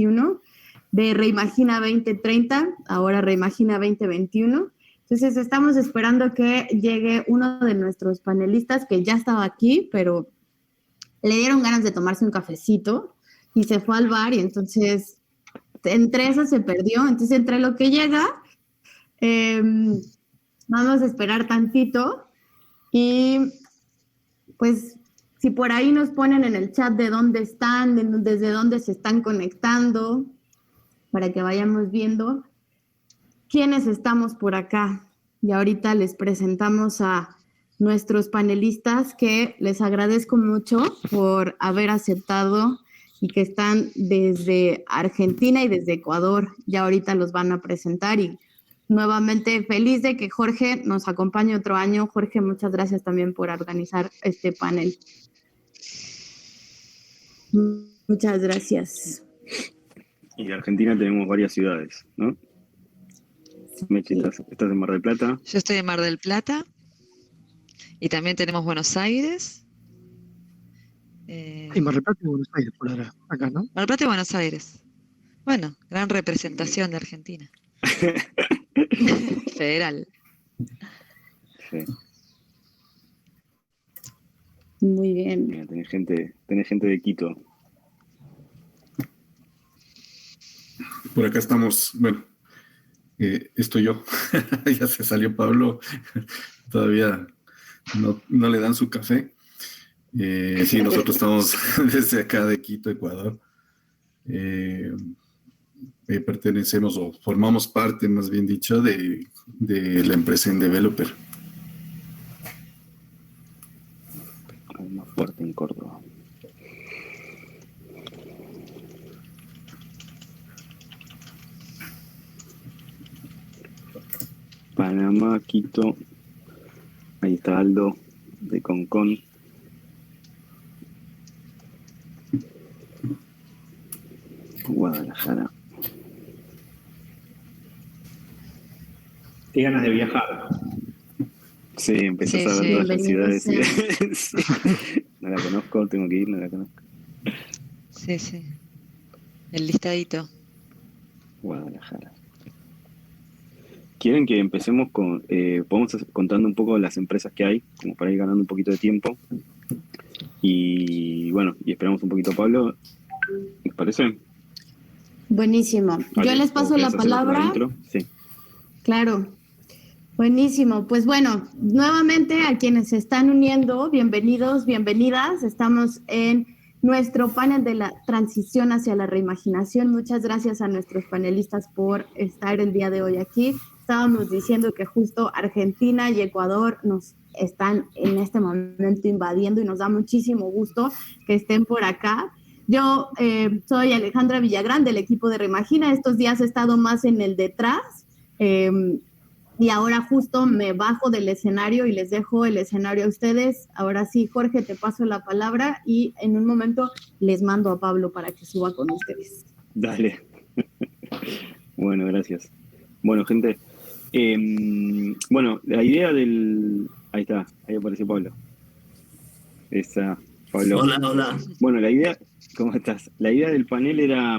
2021, de Reimagina 2030, ahora Reimagina 2021. Entonces estamos esperando que llegue uno de nuestros panelistas que ya estaba aquí, pero le dieron ganas de tomarse un cafecito y se fue al bar, y entonces entre eso se perdió. Entonces entre lo que llega, vamos a esperar tantito y pues si por ahí nos ponen en el chat de dónde están, desde dónde se están conectando, para que vayamos viendo quiénes estamos por acá. Y ahorita les presentamos a nuestros panelistas, que les agradezco mucho por haber aceptado y que están desde Argentina y desde Ecuador. Ya ahorita los van a presentar, y nuevamente feliz de que Jorge nos acompañe otro año. Jorge, muchas gracias también por organizar este panel. Muchas gracias. Y de Argentina tenemos varias ciudades, ¿no? Mechi, ¿estás en Mar del Plata? Yo estoy en Mar del Plata. Y también tenemos Buenos Aires. Sí, Mar del Plata y Buenos Aires por ahora, acá, ¿no? Mar del Plata y Buenos Aires. Bueno, gran representación de Argentina. Federal. Sí. Muy bien. Mira, tenés gente de Quito. Por acá estamos, bueno, estoy yo. Ya se salió Pablo. Todavía no le dan su café. Sí, nosotros estamos desde acá de Quito, Ecuador. Pertenecemos o formamos parte, más bien dicho, de la empresa Endeveloper. Más fuerte en Córdoba. Panamá, Quito. Ahí está Aldo de Concón. Guadalajara. Qué ganas de viajar. Sí, empezás a ver todas las ciudades. Sí. No la conozco, tengo que ir, no la conozco. Sí, sí. El listadito. Guadalajara. ¿Quieren que empecemos con... podemos contando un poco las empresas que hay, como para ir ganando un poquito de tiempo? Y bueno, y esperamos un poquito a Pablo. ¿Les parece? Buenísimo. Vale, yo les paso la palabra. Sí. Claro. Buenísimo. Pues bueno, nuevamente a quienes se están uniendo, bienvenidos, bienvenidas. Estamos en nuestro panel de la transición hacia la reimaginación. Muchas gracias a nuestros panelistas por estar el día de hoy aquí. Estábamos diciendo que justo Argentina y Ecuador nos están en este momento invadiendo, y nos da muchísimo gusto que estén por acá. Yo soy Alejandra Villagrán, del equipo de Reimagina. Estos días he estado más en el detrás, y ahora justo me bajo del escenario y les dejo el escenario a ustedes. Ahora sí, Jorge, te paso la palabra, y en un momento les mando a Pablo para que suba con ustedes. Dale. Bueno, gracias. Bueno, gente, bueno, la idea del... Ahí está, ahí apareció Pablo. Esa, Pablo. Hola. Bueno, la idea... ¿Cómo estás? La idea del panel era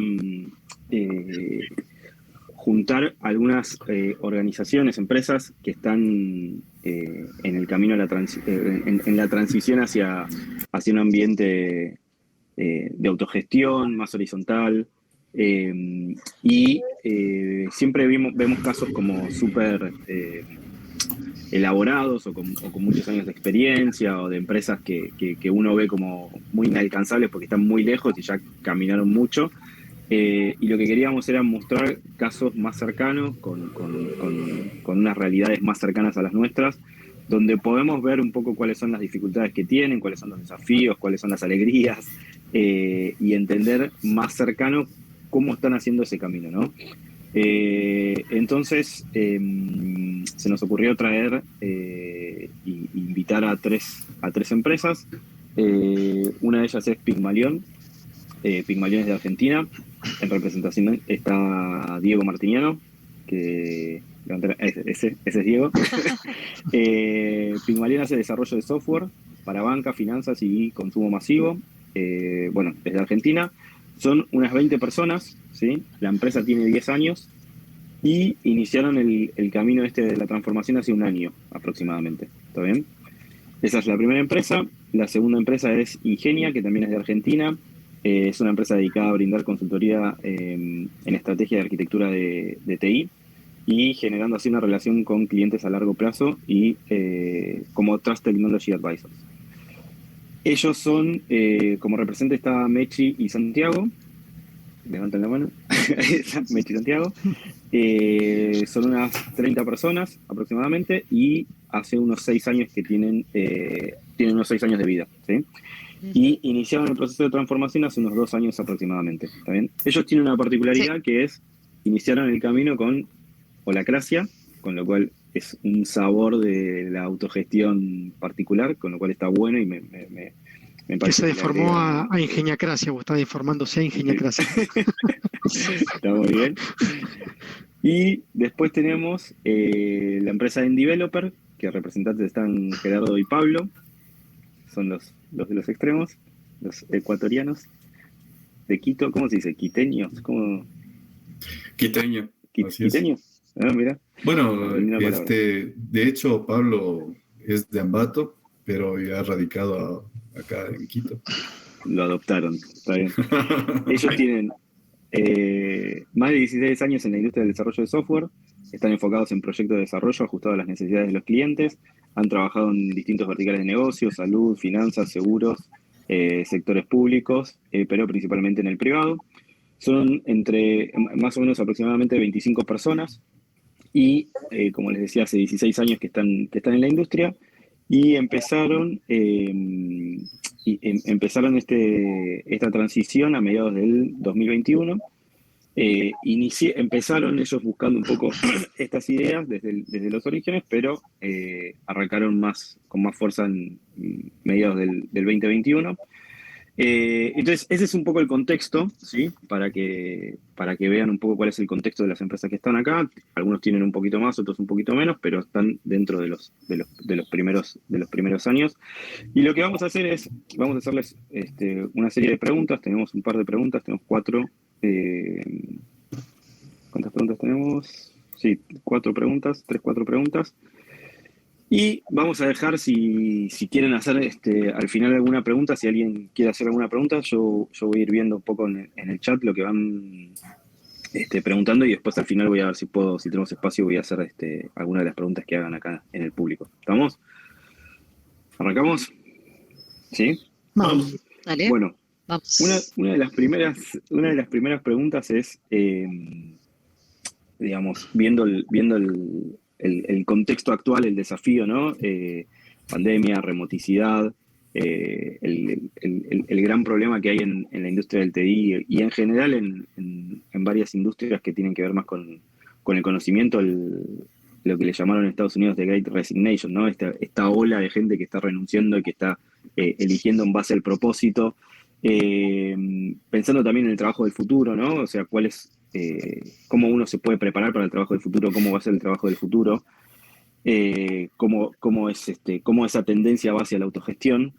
juntar algunas organizaciones, empresas que están en el camino a en la transición hacia un ambiente de autogestión más horizontal, y siempre vemos casos como súper elaborados o con muchos años de experiencia, o de empresas que uno ve como muy inalcanzables porque están muy lejos y ya caminaron mucho. Y lo que queríamos era mostrar casos más cercanos, con unas realidades más cercanas a las nuestras, donde podemos ver un poco cuáles son las dificultades que tienen, cuáles son los desafíos, cuáles son las alegrías, y entender más cercano cómo están haciendo ese camino, ¿no? Entonces se nos ocurrió traer e invitar a tres empresas. Una de ellas es Pigmalión. Pigmalión es de Argentina. En representación está Diego Martiniano, que ese es Diego. Pigmalión hace desarrollo de software para banca, finanzas y consumo masivo. Bueno, es de Argentina. Son unas 20 personas, ¿sí? La empresa tiene 10 años y iniciaron el camino de la transformación hace un año aproximadamente. ¿Está bien? Esa es la primera empresa. La segunda empresa es Ingenia, que también es de Argentina. Es una empresa dedicada a brindar consultoría en estrategia de arquitectura de TI y generando así una relación con clientes a largo plazo y como Trust Technology Advisors. Ellos son, como representante está Mechi y Santiago. Levanten la mano. Mechi y Santiago. Son unas 30 personas aproximadamente y hace unos 6 años que tienen unos 6 años de vida, ¿sí? Y iniciaron el proceso de transformación hace unos 2 años aproximadamente, ¿está bien? Ellos tienen una particularidad que es, iniciaron el camino con holacracia, con lo cual es un sabor de la autogestión particular, con lo cual está bueno y me Que parece se deformó a Ingeniacracia, vos estás deformándose a Ingeniacracia. Está muy bien. Y después tenemos la empresa Endeveloper, que representantes están Gerardo y Pablo, son los de los extremos, los ecuatorianos de Quito. ¿Cómo se dice? ¿Quiteños? ¿Cómo? Quiteño. Así es. ¿Quiteños? Ah, mira. Bueno, de hecho, Pablo es de Ambato, pero ya ha radicado acá en Quito. Lo adoptaron, está bien. Ellos tienen más de 16 años en la industria del desarrollo de software, están enfocados en proyectos de desarrollo ajustados a las necesidades de los clientes, han trabajado en distintos verticales de negocio, salud, finanzas, seguros, sectores públicos, pero principalmente en el privado. Son entre más o menos aproximadamente 25 personas y, como les decía, hace 16 años que están en la industria y empezaron esta transición a mediados del 2021. Empezaron ellos buscando un poco estas ideas desde los orígenes, pero arrancaron con más fuerza en mediados del 2021. Entonces, ese es un poco el contexto, ¿sí? Para que vean un poco cuál es el contexto de las empresas que están acá. Algunos tienen un poquito más, otros un poquito menos, pero están dentro de los primeros años. Y lo que vamos a hacer es, vamos a hacerles una serie de preguntas. Tenemos un par de preguntas, tenemos 4. ¿Cuántas preguntas tenemos? Sí, 4 preguntas, 4 preguntas. Y vamos a dejar, si quieren hacer al final alguna pregunta, si alguien quiere hacer alguna pregunta, yo voy a ir viendo un poco en el chat lo que van preguntando y después al final voy a ver si tenemos espacio, voy a hacer alguna de las preguntas que hagan acá en el público. ¿Estamos? ¿Arrancamos? ¿Sí? Vamos. Dale. Bueno, vamos. una de las primeras preguntas es, digamos, viendo el contexto actual, el desafío, ¿no? Pandemia, remoticidad, el gran problema que hay en la industria del TI y en general en varias industrias que tienen que ver más con el conocimiento, lo que le llamaron en Estados Unidos The Great Resignation, ¿no? Esta ola de gente que está renunciando y que está eligiendo en base al propósito, pensando también en el trabajo del futuro, ¿no? O sea, cómo uno se puede preparar para el trabajo del futuro, cómo va a ser el trabajo del futuro, cómo esa tendencia va hacia la autogestión.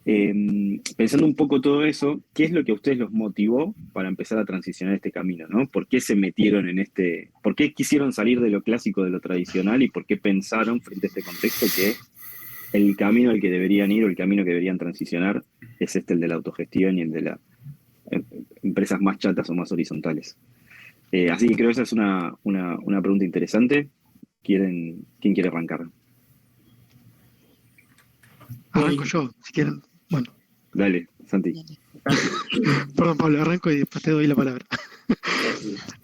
Pensando un poco todo eso, ¿qué es lo que a ustedes los motivó para empezar a transicionar este camino, ¿no? ¿Por qué se metieron por qué quisieron salir de lo clásico, de lo tradicional, y por qué pensaron frente a este contexto que el camino al que deberían ir o el camino que deberían transicionar es el de la autogestión y el de las empresas más chatas o más horizontales? Así que creo que esa es una pregunta interesante. ¿Quién quiere arrancar? Arranco yo, si quieren. Bueno. Dale, Santi. Perdón, Pablo, arranco y después te doy la palabra.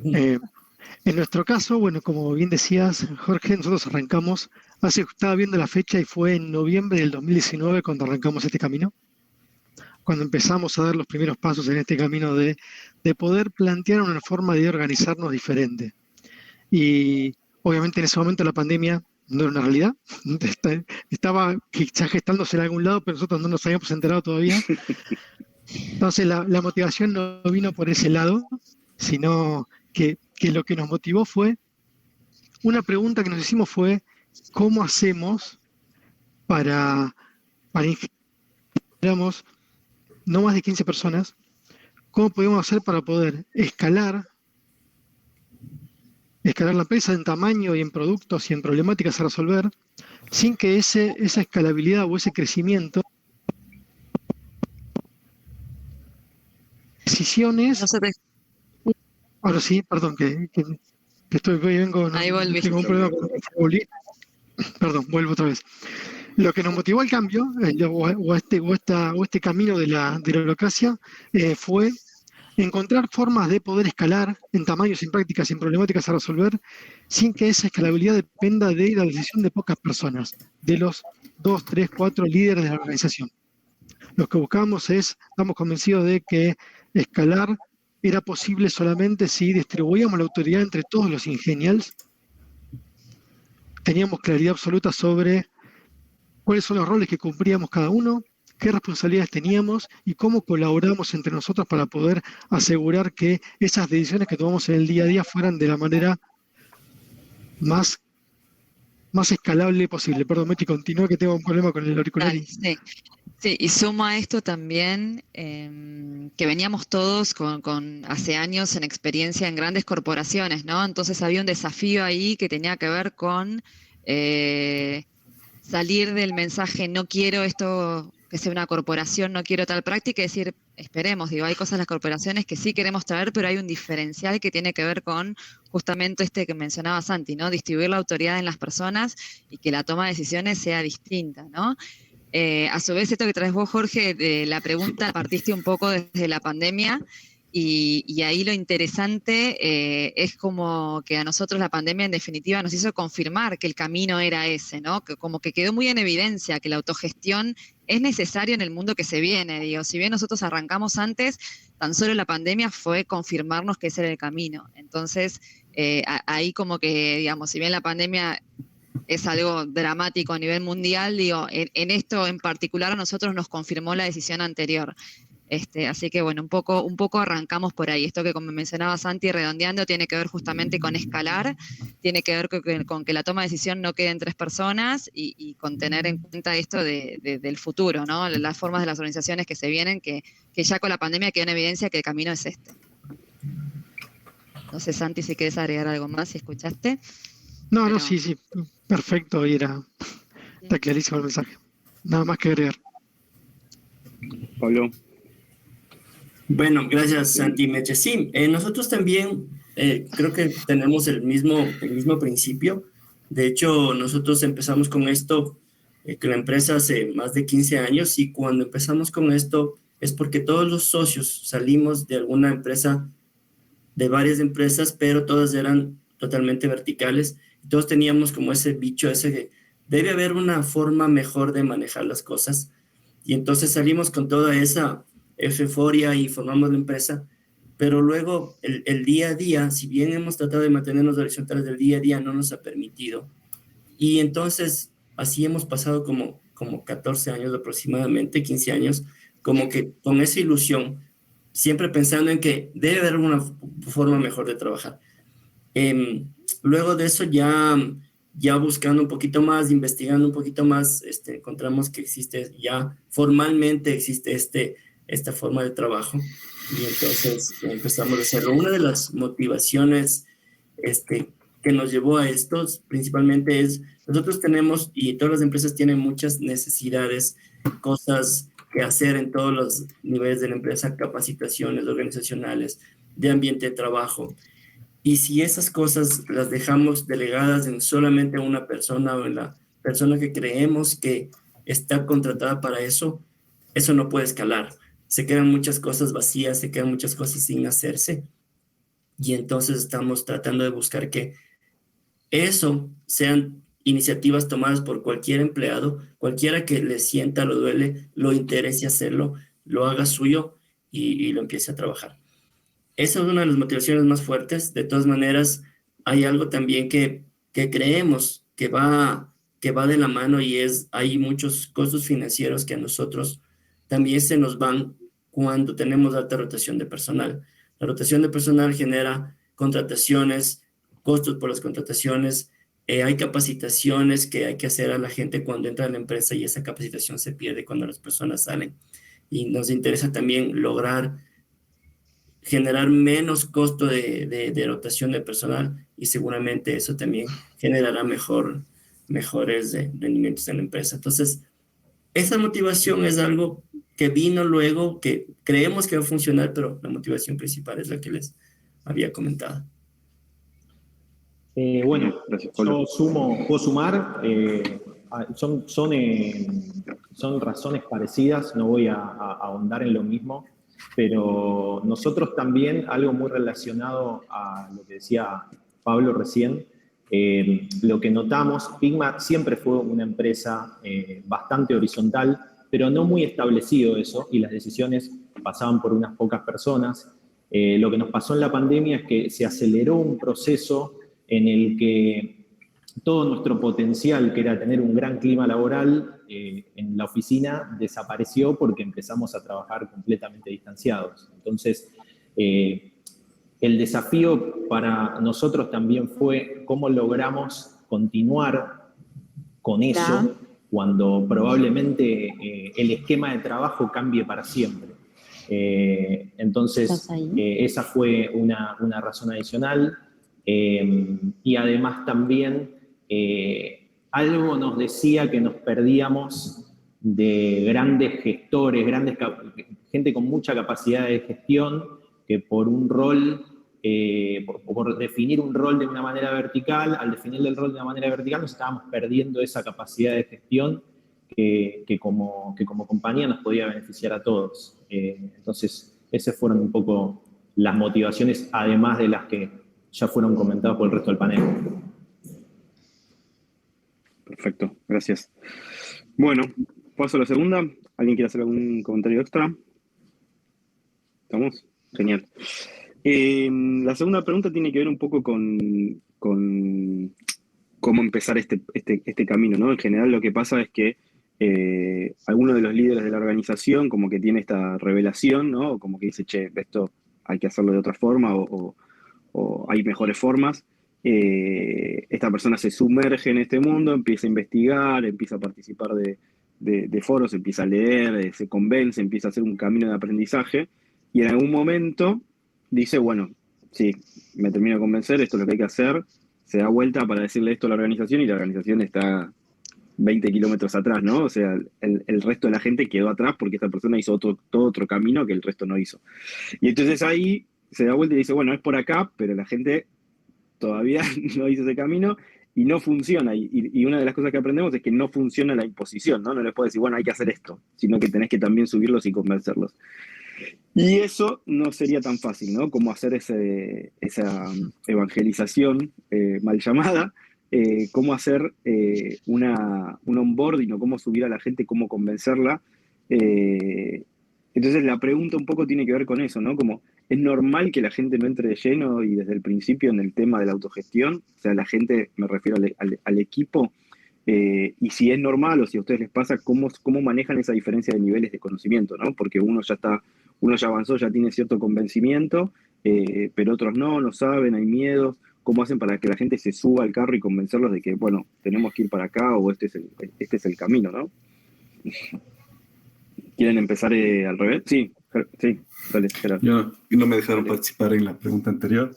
En nuestro caso, bueno, como bien decías, Jorge, nosotros arrancamos, estaba viendo la fecha y fue en noviembre del 2019 cuando arrancamos este camino, cuando empezamos a dar los primeros pasos en este camino de poder plantear una forma de organizarnos diferente. Y obviamente en ese momento la pandemia no era una realidad, estaba quizás gestándose en algún lado, pero nosotros no nos habíamos enterado todavía. Entonces la motivación no vino por ese lado, sino que lo que nos motivó fue, una pregunta que nos hicimos fue, ¿cómo hacemos para no más de 15 personas, cómo podíamos hacer para poder escalar la empresa en tamaño y en productos y en problemáticas a resolver, sin que esa escalabilidad o ese crecimiento, decisiones. No se te- Ahora sí, perdón, que vengo, Ahí volví. tengo un problema volví. Perdón, vuelvo otra vez. Lo que nos motivó al cambio, o este camino de la holacracia, fue encontrar formas de poder escalar en tamaños, en prácticas, en problemáticas a resolver, sin que esa escalabilidad dependa de la decisión de pocas personas, de los 2, 3, 4 líderes de la organización. Lo que buscamos estamos convencidos de que escalar era posible solamente si distribuíamos la autoridad entre todos los ingenials, teníamos claridad absoluta sobre cuáles son los roles que cumplíamos cada uno, qué responsabilidades teníamos y cómo colaboramos entre nosotros para poder asegurar que esas decisiones que tomamos en el día a día fueran de la manera más escalable posible. Perdón, Meti, continúa que tengo un problema con el auricular. Dale, sí. Sí, y suma a esto también que veníamos todos con hace años en experiencia en grandes corporaciones, ¿no? Entonces había un desafío ahí que tenía que ver con salir del mensaje, no quiero esto que sea una corporación, no quiero tal práctica, y decir, esperemos, digo, hay cosas en las corporaciones que sí queremos traer, pero hay un diferencial que tiene que ver con justamente este que mencionaba Santi, ¿no? Distribuir la autoridad en las personas y que la toma de decisiones sea distinta, ¿no? A su vez, esto que traes vos, Jorge, de la pregunta, partiste un poco desde la pandemia y ahí lo interesante es como que a nosotros la pandemia en definitiva nos hizo confirmar que el camino era ese, ¿no? Que como que quedó muy en evidencia que la autogestión es necesaria en el mundo que se viene, digo, si bien nosotros arrancamos antes, tan solo la pandemia fue confirmarnos que ese era el camino. Entonces, ahí como que, digamos, si bien la pandemia es algo dramático a nivel mundial, digo, en esto en particular a nosotros nos confirmó la decisión anterior. Así que bueno, un poco arrancamos por ahí. Esto que como mencionaba Santi, redondeando, tiene que ver justamente con escalar, tiene que ver con que la toma de decisión no quede en 3 personas y con tener en cuenta esto del futuro, ¿no? Las formas de las organizaciones que se vienen, que ya con la pandemia quedó en evidencia que el camino es este. No sé, Santi, si quieres agregar algo más, si escuchaste. No, pero... no, sí, perfecto, y está clarísimo el mensaje. Nada más que agregar. Pablo. Bueno, gracias, Santi Meche. Sí, nosotros también creo que tenemos el mismo principio. De hecho, nosotros empezamos con esto, que la empresa hace más de 15 años, y cuando empezamos con esto es porque todos los socios salimos de alguna empresa, de varias empresas, pero todas eran totalmente verticales. Todos teníamos como ese bicho, ese que debe haber una forma mejor de manejar las cosas. Y entonces salimos con toda esa euforia y formamos la empresa, pero luego el día a día, si bien hemos tratado de mantenernos horizontales, del día a día no nos ha permitido. Y entonces así hemos pasado como 14 años aproximadamente, 15 años, como que con esa ilusión, siempre pensando en que debe haber una forma mejor de trabajar. Luego de eso ya buscando un poquito más, investigando un poquito más, encontramos que formalmente existe esta forma de trabajo, y entonces empezamos a hacerlo. Una de las motivaciones que nos llevó a esto principalmente es, nosotros tenemos, y todas las empresas tienen muchas necesidades, cosas que hacer en todos los niveles de la empresa, capacitaciones organizacionales, de ambiente de trabajo. Y si esas cosas las dejamos delegadas en solamente una persona o en la persona que creemos que está contratada para eso, eso no puede escalar. Se quedan muchas cosas vacías, se quedan muchas cosas sin hacerse. Y entonces estamos tratando de buscar que eso sean iniciativas tomadas por cualquier empleado, cualquiera que le sienta, lo duele, lo interese hacerlo, lo haga suyo y lo empiece a trabajar. Esa es una de las motivaciones más fuertes. De todas maneras, hay algo también que creemos que va de la mano, y hay muchos costos financieros que a nosotros también se nos van cuando tenemos alta rotación de personal. La rotación de personal genera contrataciones, costos por las contrataciones, hay capacitaciones que hay que hacer a la gente cuando entra a la empresa, y esa capacitación se pierde cuando las personas salen. Y nos interesa también lograr generar menos costo de rotación de personal, y seguramente eso también generará mejores rendimientos en la empresa. Entonces, esa motivación es algo que vino luego, que creemos que va a funcionar, pero la motivación principal es la que les había comentado. Bueno, Gracias, Pablo. puedo sumar, son razones parecidas, no voy a ahondar en lo mismo, pero nosotros también, algo muy relacionado a lo que decía Pablo recién, lo que notamos, Pigma siempre fue una empresa bastante horizontal, pero no muy establecido eso, y las decisiones pasaban por unas pocas personas. Lo que nos pasó en la pandemia es que se aceleró un proceso en el que todo nuestro potencial, que era tener un gran clima laboral en la oficina, desapareció porque empezamos a trabajar completamente distanciados. Entonces, el desafío para nosotros también fue cómo logramos continuar con eso cuando probablemente el esquema de trabajo cambie para siempre. Entonces, esa fue una razón adicional. Y además también algo nos decía que nos perdíamos de grandes gestores, gente con mucha capacidad de gestión, que por un rol, por definir un rol de una manera vertical, al definir el rol de una manera vertical nos estábamos perdiendo esa capacidad de gestión que como compañía nos podía beneficiar a todos. Entonces, esas fueron un poco las motivaciones, además de las que ya fueron comentadas por el resto del panel. Perfecto, gracias. Bueno, paso a la segunda. ¿Alguien quiere hacer algún comentario extra? ¿Estamos? Genial. La segunda pregunta tiene que ver un poco con cómo empezar este camino, ¿no? En general lo que pasa es que alguno de los líderes de la organización como que tiene esta revelación, ¿no? Como que dice, che, esto hay que hacerlo de otra forma o hay mejores formas. Esta persona se sumerge en este mundo, empieza a investigar, empieza a participar de foros, empieza a leer, se convence, empieza a hacer un camino de aprendizaje y en algún momento dice, bueno, sí, me termino de convencer, esto es lo que hay que hacer, se da vuelta para decirle esto a la organización y la organización está 20 kilómetros atrás, ¿no? O sea, el resto de la gente quedó atrás porque esta persona hizo todo otro camino que el resto no hizo. Y entonces ahí se da vuelta y dice, bueno, es por acá, pero la gente todavía no hizo ese camino y no funciona. Y una de las cosas que aprendemos es que no funciona la imposición, ¿no? No les puedes decir, bueno, hay que hacer esto, sino que tenés que también subirlos y convencerlos. Y eso no sería tan fácil, ¿no? Como hacer esa evangelización mal llamada, cómo hacer un onboarding o cómo subir a la gente, cómo convencerla. Entonces la pregunta un poco tiene que ver con eso, ¿no? Como es normal que la gente no entre de lleno y desde el principio en el tema de la autogestión, o sea, la gente, me refiero al equipo, y si es normal o si a ustedes les pasa, cómo manejan esa diferencia de niveles de conocimiento, ¿no? Porque uno ya avanzó, ya tiene cierto convencimiento, pero otros no saben, hay miedos. ¿Cómo hacen para que la gente se suba al carro y convencerlos de que, bueno, tenemos que ir para acá o este es el camino, ¿no? ¿Quieren empezar al revés? Sí, dale, Gerardo. Yo no me dejaron participar en la pregunta anterior.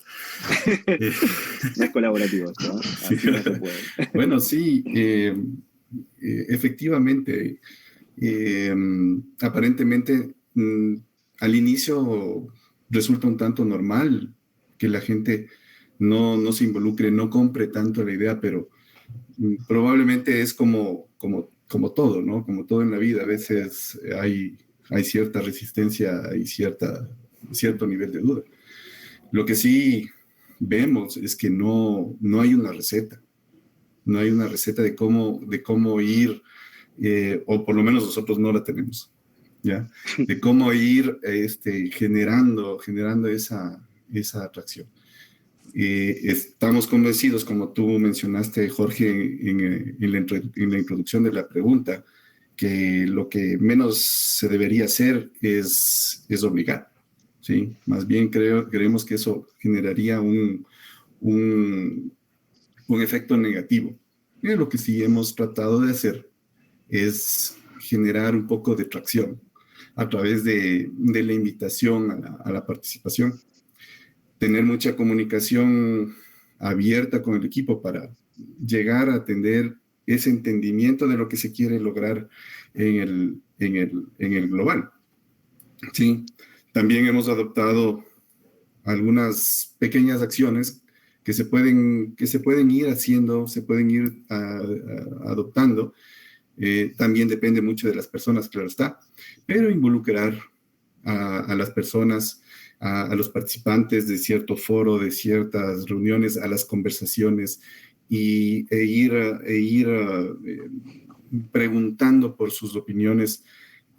No es colaborativo esto, ¿no? Así Sí. no se puede. Bueno, sí, efectivamente, aparentemente al inicio resulta un tanto normal que la gente no se involucre, no compre tanto la idea, pero probablemente es como todo, ¿no? Como todo en la vida, a veces hay cierta resistencia y cierto nivel de duda. Lo que sí vemos es que no hay una receta. No hay una receta de cómo ir, o por lo menos nosotros no la tenemos, ¿ya? De cómo ir generando esa atracción. Estamos convencidos, como tú mencionaste, Jorge, en la introducción de la pregunta, que lo que menos se debería hacer es obligar, ¿sí? Más bien creemos que eso generaría un efecto negativo. Y lo que sí hemos tratado de hacer es generar un poco de tracción. a través de la invitación a la participación. Tener mucha comunicación abierta con el equipo para llegar a tener ese entendimiento de lo que se quiere lograr en el global. Sí, también hemos adoptado algunas pequeñas acciones que se pueden ir haciendo, se pueden ir adoptando. También depende mucho de las personas, claro está, pero involucrar a las personas, a los participantes de cierto foro, de ciertas reuniones, a las conversaciones e ir preguntando por sus opiniones.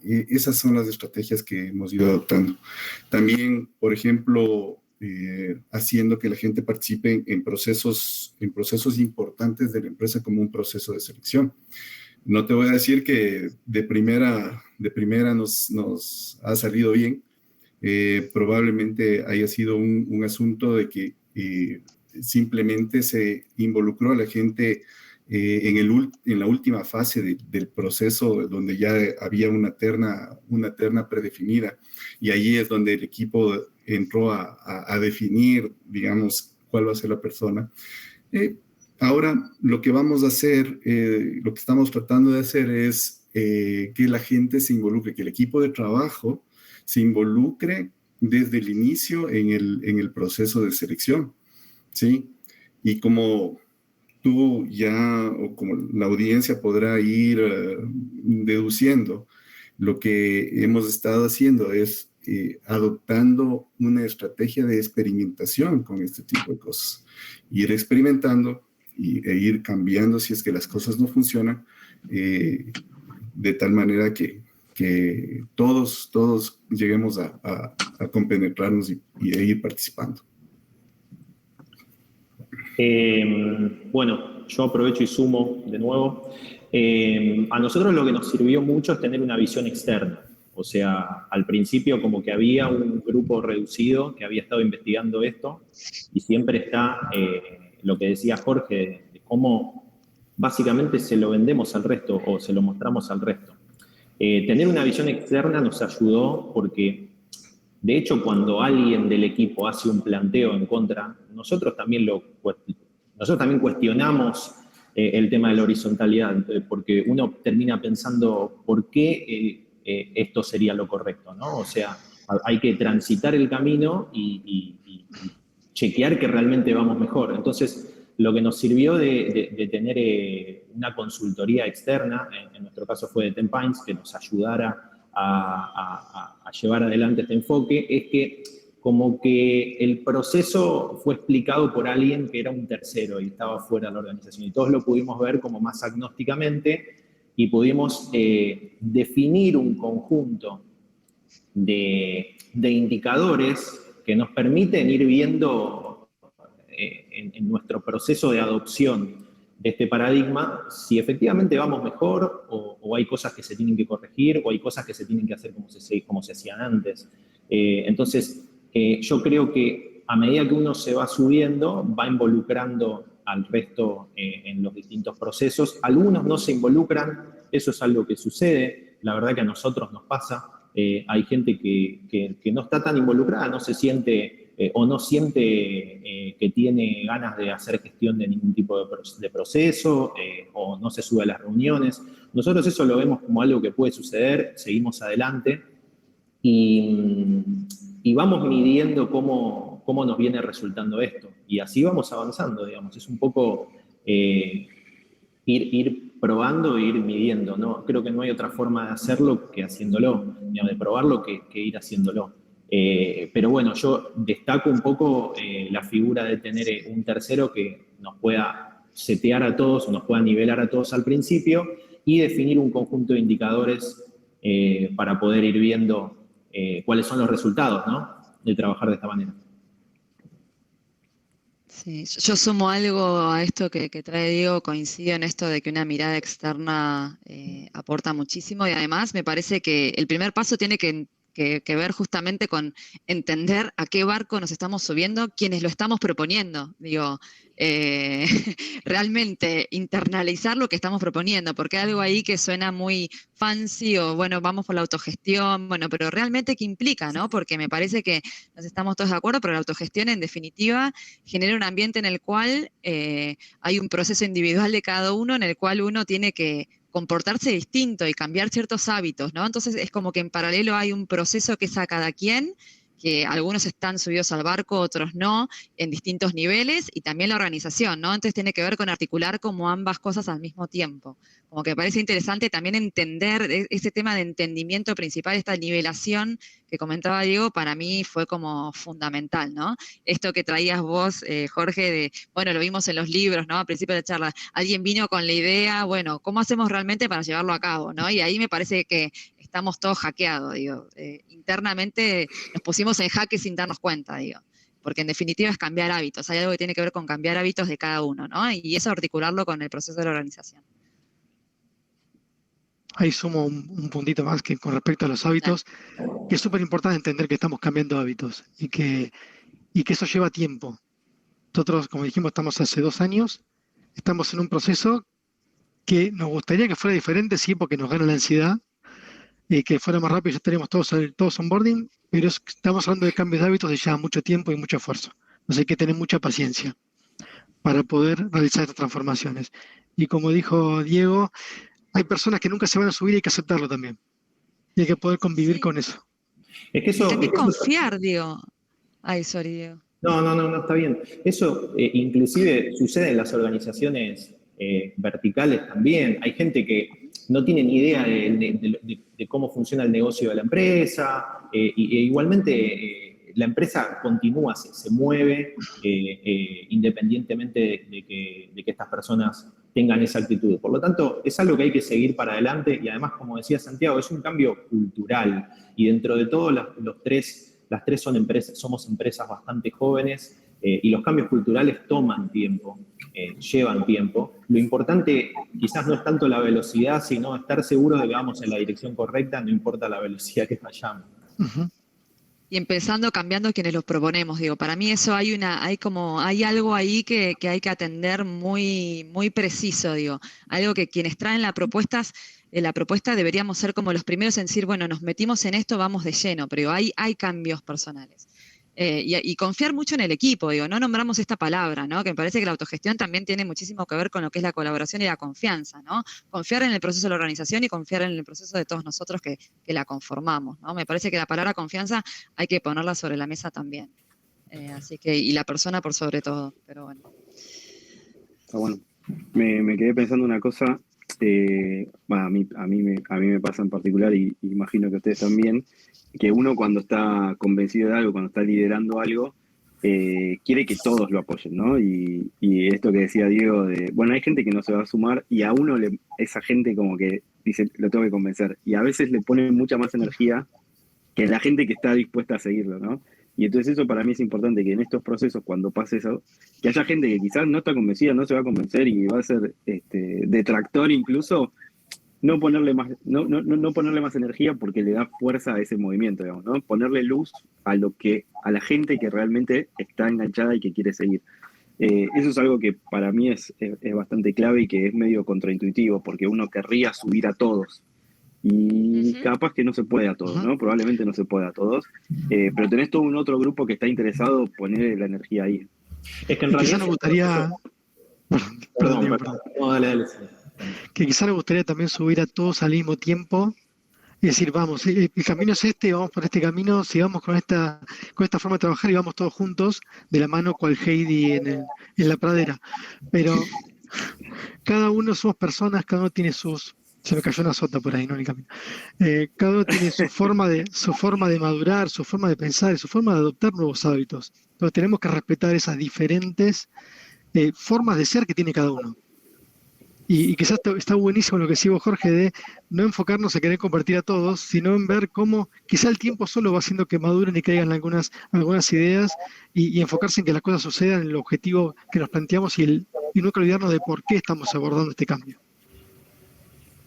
Esas son las estrategias que hemos ido adoptando. También, por ejemplo, haciendo que la gente participe en procesos importantes de la empresa como un proceso de selección. No te voy a decir que de primera nos ha salido bien. Probablemente haya sido un asunto de que simplemente se involucró a la gente en la última fase del proceso, donde ya había una terna predefinida, y allí es donde el equipo entró a definir, digamos, cuál va a ser la persona. Ahora, lo que vamos a hacer, lo que estamos tratando de hacer es que la gente se involucre, que el equipo de trabajo se involucre desde el inicio en el proceso de selección, ¿sí? Y como tú ya, o como la audiencia podrá ir deduciendo, lo que hemos estado haciendo es adoptando una estrategia de experimentación con este tipo de cosas. Ir experimentando e ir cambiando si es que las cosas no funcionan, de tal manera que todos lleguemos a compenetrarnos y a ir participando. Bueno, yo aprovecho y sumo de nuevo. A nosotros lo que nos sirvió mucho es tener una visión externa. O sea, al principio como que había un grupo reducido que había estado investigando esto, y siempre está lo que decía Jorge, de cómo básicamente se lo vendemos al resto o se lo mostramos al resto. Tener una visión externa nos ayudó porque, de hecho, cuando alguien del equipo hace un planteo en contra, nosotros también cuestionamos el tema de la horizontalidad, porque uno termina pensando por qué esto sería lo correcto, ¿no? O sea, hay que transitar el camino y chequear que realmente vamos mejor. Entonces, lo que nos sirvió de tener una consultoría externa, en nuestro caso fue de Ten Pines, que nos ayudara a llevar adelante este enfoque, es que como que el proceso fue explicado por alguien que era un tercero y estaba fuera de la organización, y todos lo pudimos ver como más agnósticamente y pudimos definir un conjunto de indicadores que nos permiten ir viendo en nuestro proceso de adopción de este paradigma si efectivamente vamos mejor o hay cosas que se tienen que corregir o hay cosas que se tienen que hacer como se hacían antes. Entonces, yo creo que a medida que uno se va subiendo, va involucrando al resto en los distintos procesos. Algunos no se involucran, eso es algo que sucede, la verdad que a nosotros nos pasa. Hay gente que no está tan involucrada, no se siente o no siente que tiene ganas de hacer gestión de ningún tipo de proceso o no se sube a las reuniones. Nosotros eso lo vemos como algo que puede suceder, seguimos adelante y vamos midiendo cómo nos viene resultando esto. Y así vamos avanzando, digamos. Es un poco ir probando e ir midiendo, ¿no? Creo que no hay otra forma de hacerlo que haciéndolo, digamos, de probarlo que ir haciéndolo. Pero bueno, yo destaco un poco la figura de tener un tercero que nos pueda setear a todos o nos pueda nivelar a todos al principio y definir un conjunto de indicadores para poder ir viendo cuáles son los resultados, ¿no? De trabajar de esta manera. Sí, yo sumo algo a esto que trae Diego, coincido en esto de que una mirada externa aporta muchísimo y además me parece que el primer paso tiene que que ver justamente con entender a qué barco nos estamos subiendo, quienes lo estamos proponiendo. Digo, realmente internalizar lo que estamos proponiendo, porque hay algo ahí que suena muy fancy o bueno, vamos por la autogestión, bueno, pero realmente qué implica, ¿no? Porque me parece que nos estamos todos de acuerdo, pero la autogestión en definitiva genera un ambiente en el cual hay un proceso individual de cada uno en el cual uno tiene que comportarse distinto y cambiar ciertos hábitos, ¿no? Entonces es como que en paralelo hay un proceso que es a cada quien, que algunos están subidos al barco, otros no, en distintos niveles, y también la organización, ¿no? Entonces tiene que ver con articular como ambas cosas al mismo tiempo. Como que me parece interesante también entender ese tema de entendimiento principal, esta nivelación que comentaba Diego, para mí fue como fundamental, ¿no? Esto que traías vos, Jorge, de, bueno, lo vimos en los libros, ¿no? Al principio de la charla, alguien vino con la idea, bueno, ¿cómo hacemos realmente para llevarlo a cabo, ¿no? Y ahí me parece que estamos todos hackeados, digo. Internamente nos pusimos en jaque sin darnos cuenta, digo. Porque en definitiva es cambiar hábitos. Hay algo que tiene que ver con cambiar hábitos de cada uno, ¿no? Y eso articularlo con el proceso de la organización. Ahí sumo un puntito más que con respecto a los hábitos, que es súper importante entender que estamos cambiando hábitos y que eso lleva tiempo. Nosotros, como dijimos, estamos hace 2 años, estamos en un proceso que nos gustaría que fuera diferente, sí, porque nos gana la ansiedad, que fuera más rápido, ya estaríamos todos onboarding, pero estamos hablando de cambios de hábitos de ya mucho tiempo y mucho esfuerzo. Entonces hay que tener mucha paciencia para poder realizar estas transformaciones. Y como dijo Diego, hay personas que nunca se van a subir y hay que aceptarlo también. Y hay que poder convivir con eso. Es que eso... Hay que confiar, digo. Ay, sorry, Diego. No, está bien. Eso inclusive sucede en las organizaciones verticales también. Hay gente que no tiene ni idea de cómo funciona el negocio de la empresa, igualmente la empresa continúa, se mueve independientemente de que estas personas tengan esa actitud. Por lo tanto, es algo que hay que seguir para adelante y además, como decía Santiago, es un cambio cultural y dentro de todo las tres somos empresas bastante jóvenes y los cambios culturales toman tiempo, llevan tiempo. Lo importante quizás no es tanto la velocidad, sino estar seguro de que vamos en la dirección correcta, no importa la velocidad que vayamos. Uh-huh. Y empezando cambiando quienes los proponemos, digo, para mí eso hay algo ahí que hay que atender muy, muy preciso, digo, algo que quienes traen la propuesta deberíamos ser como los primeros en decir, bueno, nos metimos en esto, vamos de lleno, pero hay cambios personales. Y confiar mucho en el equipo, digo, no nombramos esta palabra, ¿no? Que me parece que la autogestión también tiene muchísimo que ver con lo que es la colaboración y la confianza, ¿no? Confiar en el proceso de la organización y confiar en el proceso de todos nosotros que la conformamos, ¿no? Me parece que la palabra confianza hay que ponerla sobre la mesa también. Así que, y la persona por sobre todo, pero bueno. Está bueno. Me quedé pensando una cosa, a mí me pasa en particular y imagino que ustedes también, que uno cuando está convencido de algo, cuando está liderando algo, quiere que todos lo apoyen, ¿no? Y esto que decía Diego, bueno, hay gente que no se va a sumar y a uno esa gente como que dice, lo tengo que convencer. Y a veces le pone mucha más energía que la gente que está dispuesta a seguirlo, ¿no? Y entonces eso para mí es importante, que en estos procesos, cuando pase eso, que haya gente que quizás no está convencida, no se va a convencer y va a ser detractor incluso, no ponerle más energía porque le da fuerza a ese movimiento, digamos, ¿no? Ponerle luz a la gente que realmente está enganchada y que quiere seguir. Eso es algo que para mí es bastante clave y que es medio contraintuitivo, porque uno querría subir a todos. Y capaz que no se puede a todos, ¿no? Probablemente no se puede a todos. Pero tenés todo un otro grupo que está interesado en poner la energía ahí. Es que en realidad nos gustaría... Perdón. No, dale. Que quizá nos gustaría también subir a todos al mismo tiempo y decir, vamos, el camino es este, vamos por este camino, sigamos con esta forma de trabajar y vamos todos juntos de la mano cual Heidi en la pradera. Pero cada uno somos personas, cada uno tiene se me cayó una sota por ahí, no en el camino. Cada uno tiene su forma de madurar, su forma de pensar y su forma de adoptar nuevos hábitos. Entonces tenemos que respetar esas diferentes formas de ser que tiene cada uno. Y quizás está buenísimo lo que decís vos, Jorge, de no enfocarnos en querer convertir a todos, sino en ver cómo quizá el tiempo solo va haciendo que maduren y caigan algunas ideas y enfocarse en que las cosas sucedan en el objetivo que nos planteamos y nunca olvidarnos de por qué estamos abordando este cambio.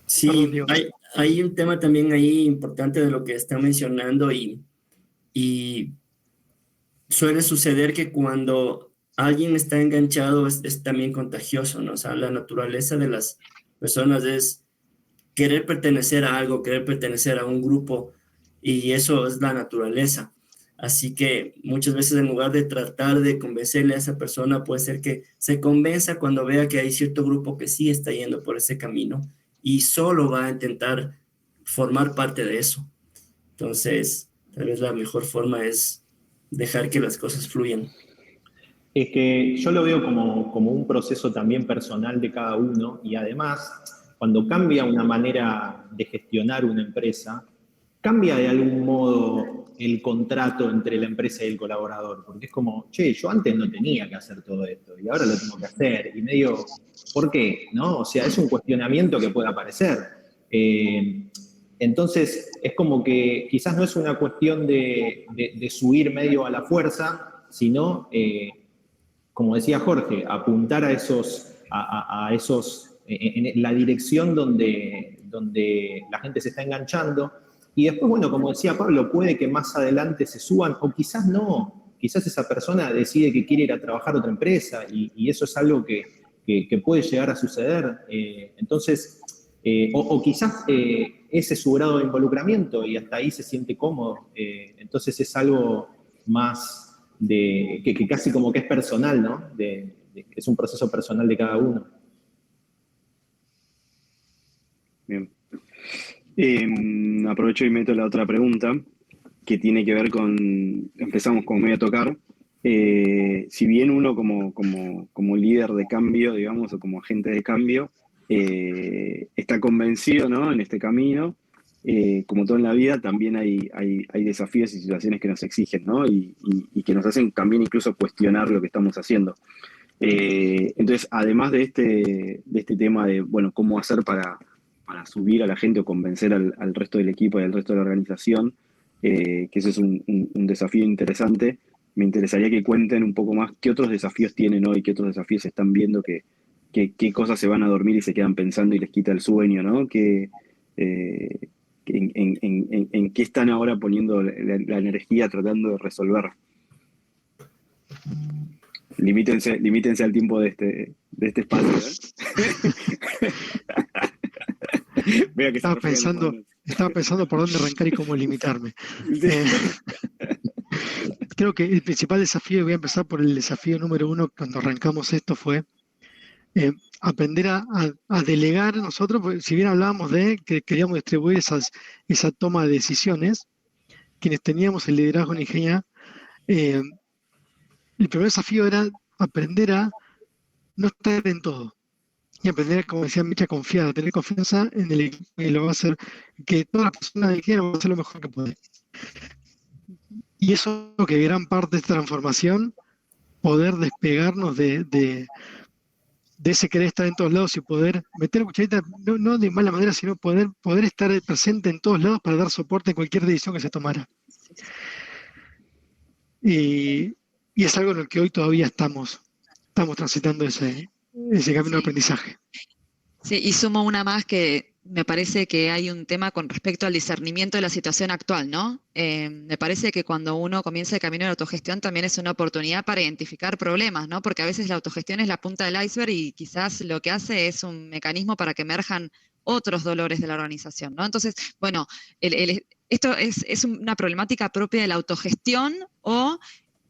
Sí, Perdón, hay un tema también ahí importante de lo que está mencionando y suele suceder que cuando alguien está enganchado es también contagioso, ¿no? O sea, la naturaleza de las personas es querer pertenecer a algo, querer pertenecer a un grupo, y eso es la naturaleza. Así que muchas veces en lugar de tratar de convencerle a esa persona, puede ser que se convenza cuando vea que hay cierto grupo que sí está yendo por ese camino y solo va a intentar formar parte de eso. Entonces, tal vez la mejor forma es dejar que las cosas fluyan. Es que yo lo veo como un proceso también personal de cada uno, y además, cuando cambia una manera de gestionar una empresa, cambia de algún modo el contrato entre la empresa y el colaborador, porque es como, che, yo antes no tenía que hacer todo esto y ahora lo tengo que hacer, y medio, ¿por qué? ¿No? O sea, es un cuestionamiento que puede aparecer. Entonces, es como que quizás no es una cuestión de subir medio a la fuerza, sino, como decía Jorge, apuntar a esos, en la dirección donde la gente se está enganchando. Y después, bueno, como decía Pablo, puede que más adelante se suban, o quizás no, quizás esa persona decide que quiere ir a trabajar a otra empresa, y eso es algo que puede llegar a suceder. Entonces, o quizás ese es su grado de involucramiento y hasta ahí se siente cómodo. Entonces es algo más que casi como que es personal, ¿no? Es un proceso personal de cada uno. Bien. Aprovecho y meto la otra pregunta, que tiene que ver con, empezamos como medio a tocar, si bien uno como líder de cambio, digamos, o como agente de cambio, está convencido, ¿no?, en este camino, como todo en la vida, también hay desafíos y situaciones que nos exigen, ¿no? Y que nos hacen también incluso cuestionar lo que estamos haciendo. Entonces, además de este tema de, bueno, cómo hacer para subir a la gente o convencer al resto del equipo y al resto de la organización, que eso es un desafío interesante, me interesaría que cuenten un poco más qué otros desafíos tienen hoy, qué otros desafíos están viendo, qué cosas se van a dormir y se quedan pensando y les quita el sueño, ¿no? En qué están ahora poniendo la energía tratando de resolver. Limítense al tiempo de este espacio, ¿eh? Veo que estaba pensando por dónde arrancar y cómo limitarme. Creo que el principal desafío, voy a empezar por el desafío número 1 cuando arrancamos esto, fue aprender a delegar nosotros, porque si bien hablábamos de que queríamos distribuir esa toma de decisiones, quienes teníamos el liderazgo en Ingenia, el primer desafío era aprender a no estar en todo. Y aprender, como decía Micha, a confiar, a tener confianza en el equipo y lo va a hacer, que todas las personas de Ingenia van a hacer lo mejor que pueden. Y eso es que gran parte de esta transformación, poder despegarnos de ese querer estar en todos lados y poder meter la cucharita, no de mala manera, sino poder estar presente en todos lados para dar soporte en cualquier decisión que se tomara. Y es algo en el que hoy todavía estamos transitando ese camino de aprendizaje. Sí, y sumo una más que me parece que hay un tema con respecto al discernimiento de la situación actual, ¿no? Me parece que cuando uno comienza el camino de la autogestión también es una oportunidad para identificar problemas, ¿no? Porque a veces la autogestión es la punta del iceberg y quizás lo que hace es un mecanismo para que emerjan otros dolores de la organización, ¿no? Entonces, bueno, esto es una problemática propia de la autogestión o